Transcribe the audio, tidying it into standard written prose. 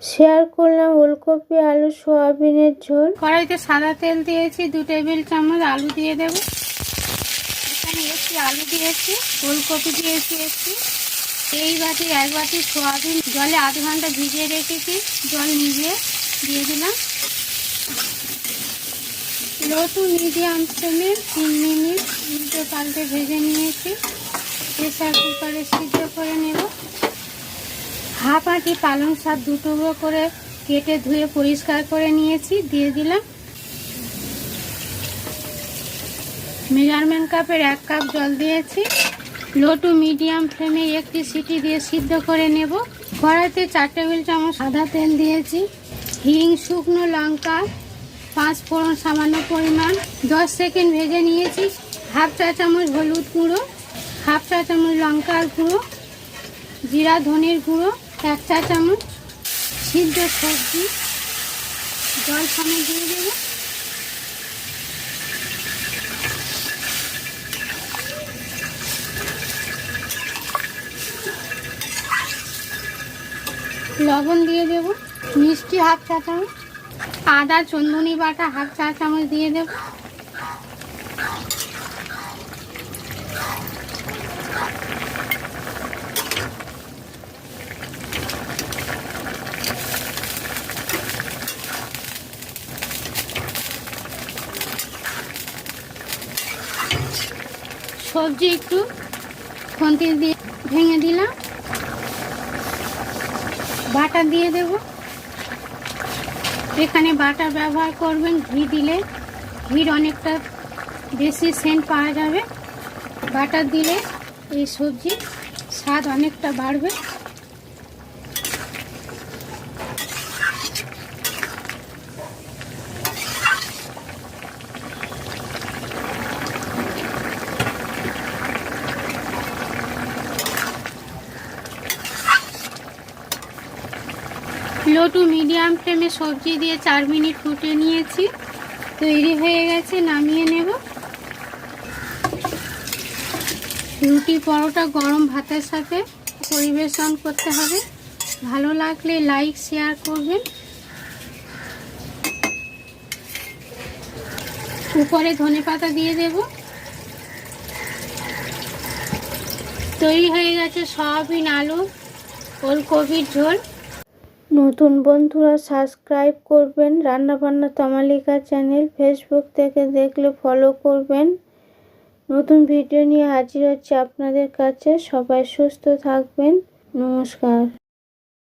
Share করলাম ওলকপি আলু সোয়াবিনের ঝোল। কড়াইতে সাদা তেল দিয়েছি, 2 টেবিল চামচ আলু দিয়ে দেব। এখানে একটি আলু দিয়েছি, ওলকপি দিয়েছি একটি। এই বাটি 1 বাটি সোয়াবিন জলে আধ ঘন্টা ভিজিয়ে রেখেছি, জল নিভিয়ে দিয়ে দিলাম। লো টু মিডিয়াম ফ্লেমে 3 মিনিট উল্টে পাল্টে ভেজে নিয়েছি। প্রেসার কুকারে সিদ্ধ করে নেব। হাফ আটি পালং শাক 2 টুকরো করে কেটে ধুয়ে পরিষ্কার করে নিয়েছি, দিয়ে দিলাম। মেজারমেন্ট কাপের 1 কাপ জল দিয়েছি। লো টু মিডিয়াম ফ্লেমে একটি সিটি দিয়ে সিদ্ধ করে নেব। কড়াইতে 4 টেবিল চামচ সাদা তেল দিয়েছি। হিং, শুকনো লঙ্কা, 5 ফোড়ন সামান্য পরিমাণ 10 সেকেন্ড ভেজে নিয়েছি। হাফ চা চামচ হলুদ গুঁড়ো, হাফ চা চামচ লঙ্কার গুঁড়ো, জিরা ধনের গুঁড়ো 1 চা চামচ, সিদ্ধ সবজি জল সমেত দিয়ে দেব। লবণ দিয়ে দেব, মিষ্টি হাফ চা চামচ, আদা চন্দনী বাটা হাফ চা চামচ দিয়ে দেব। সবজি একটু খুন্তি দিয়ে ভেঙে দিলাম। বাটা দিয়ে দেব। এখানে বাটা ব্যবহার করবেন, ঘি দিলে ঘির অনেকটা বেশি সেন্ট পাওয়া যাবে। বাটা দিলে এই সবজি স্বাদ অনেকটা বাড়বে। লো টু মিডিয়াম ফ্লেমে সবজি দিয়ে 4 মিনিট ফুটিয়ে নিয়েছি। তৈরি হয়ে গেছে, নামিয়ে নেব। রুটি পরোটা গরম ভাতের সাথে পরিবেশন করতে হবে। ভালো লাগলে লাইক শেয়ার করবেন। উপরে ধনেপাতা দিয়ে দেব। তৈরি হয়ে গেছে সয়াবিন আলু ওলকপির ঝোল। নতুন বন্ধুরা সাবস্ক্রাইব করবেন রান্নাবান্না তমালিকা চ্যানেল। ফেসবুক থেকে দেখলে ফলো করবেন। নতুন ভিডিও নিয়ে হাজির হচ্ছে আপনাদের কাছে। সবাই সুস্থ থাকবেন। নমস্কার।